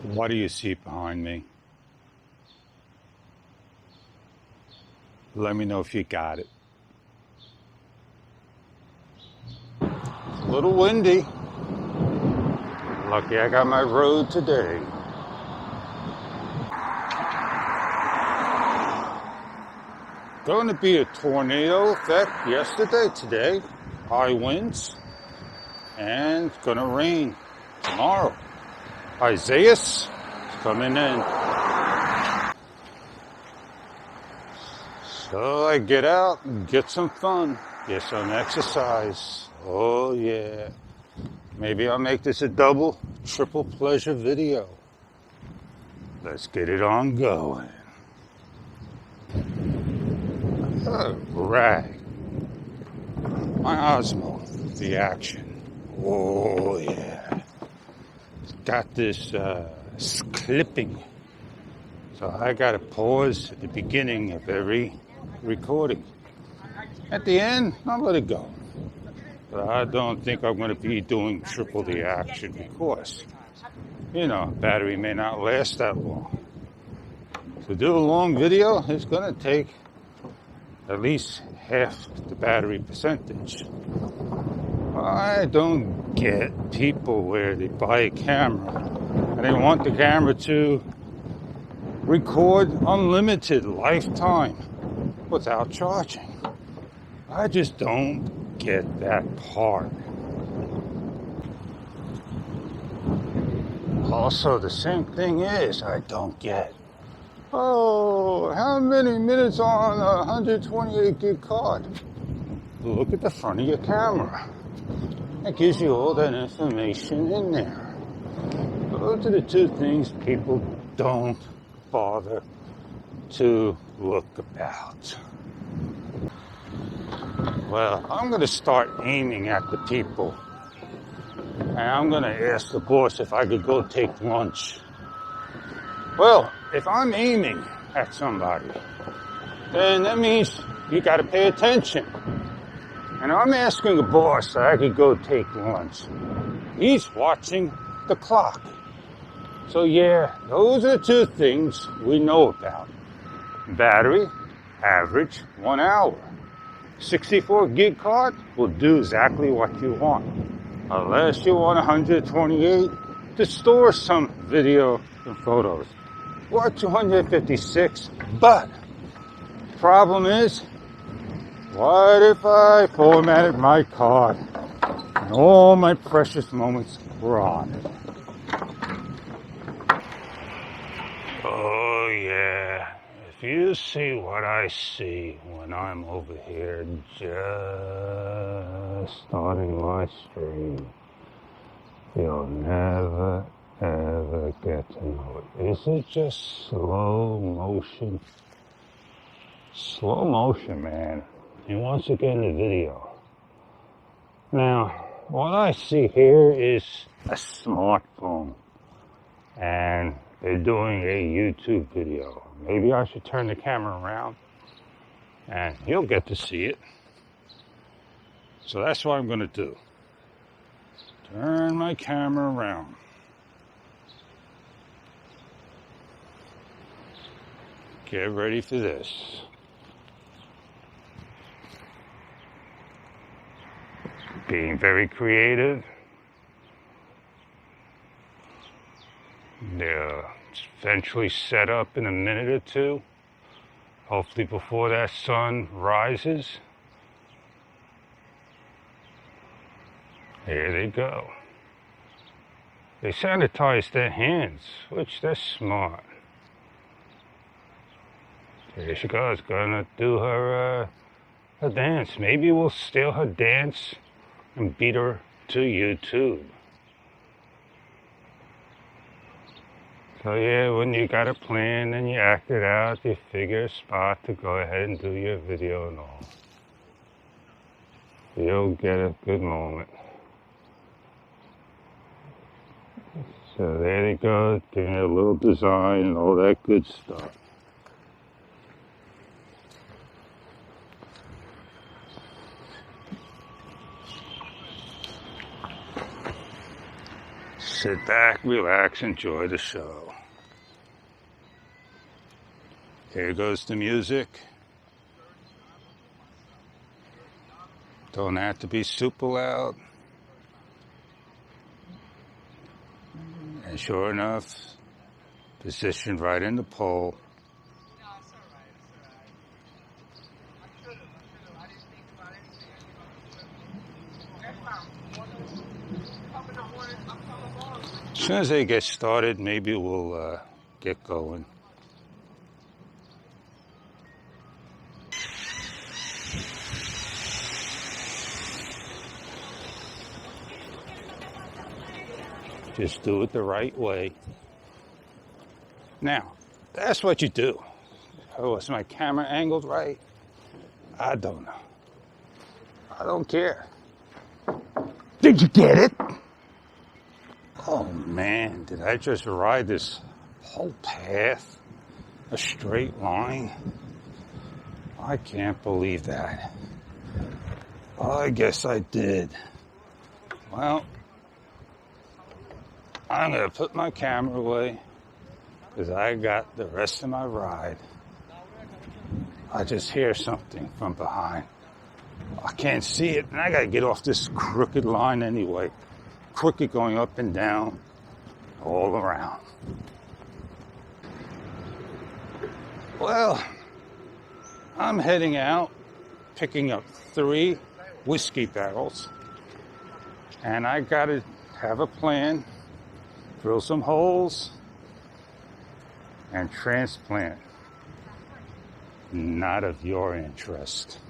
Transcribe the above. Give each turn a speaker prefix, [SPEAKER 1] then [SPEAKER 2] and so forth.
[SPEAKER 1] What do you see behind me? Let me know if you got it. It's a little windy. Lucky I got my road today. Going to be a tornado effect yesterday, today. High winds. And it's going to rain tomorrow. Isaiah's coming in. So I get out and get some fun. Get some exercise. Oh yeah. Maybe I'll make this a double, triple pleasure video. Let's get it on going. All right. My Osmo, the action. Oh yeah. It's got this clipping. So I gotta pause at the beginning of every recording. At the end, I'll let it go. But I don't think I'm going to be doing triple the action because, battery may not last that long. To do a long video, it's going to take at least half the battery percentage. I don't get people where they buy a camera and they want the camera to record unlimited lifetime without charging. I just don't get that part. Also, the same thing is, I don't get, how many minutes on a 128 gig card? Look at the front of your camera. It gives you all that information in there. Those are the two things people don't bother to look about. Well, I'm going to start aiming at the people. And I'm going to ask the boss if I could go take lunch. Well, if I'm aiming at somebody, then that means you got to pay attention. And I'm asking the boss that I could go take lunch. He's watching the clock. So yeah, those are the two things we know about. Battery, average 1 hour. 64 gig card will do exactly what you want. Unless you want 128 to store some video and photos. Or 256. But, problem is, what if I formatted my card and all my precious moments were on it? Oh yeah. If you see what I see when I'm over here just starting my stream, you'll never, ever get to know it. Is it just slow motion? Slow motion, man. He wants to get in the video. Now, what I see here is a smartphone. And they're doing a YouTube video. Maybe I should turn the camera around and you'll get to see it. So that's what I'm going to do. Turn my camera around. Get ready for this. Being very creative. They'll eventually set up in a minute or two. Hopefully before that sun rises. Here they go. They sanitize their hands, which they're smart. Here she goes, gonna do her dance. Maybe we'll steal her dance and beat her to YouTube. So yeah, when you got a plan and you act it out, you figure a spot to go ahead and do your video and all. You'll get a good moment. So there they go, doing a little design and all that good stuff. Sit back, relax, enjoy the show. Here goes the music. Don't have to be super loud. And sure enough, positioned right in the pole. As soon as they get started, maybe we'll get going. Just do it the right way. Now, that's what you do. Oh, is my camera angled right? I don't know. I don't care. Did you get it? Oh man, did I just ride this whole path? A straight line? I can't believe that. I guess I did. Well, I'm going to put my camera away because I got the rest of my ride. I just hear something from behind. I can't see it, and I got to get off this crooked line anyway. Crooked going up and down, all around. Well, I'm heading out, picking up 3 whiskey barrels, and I got to have a plan. Drill some holes and transplant. Not of your interest.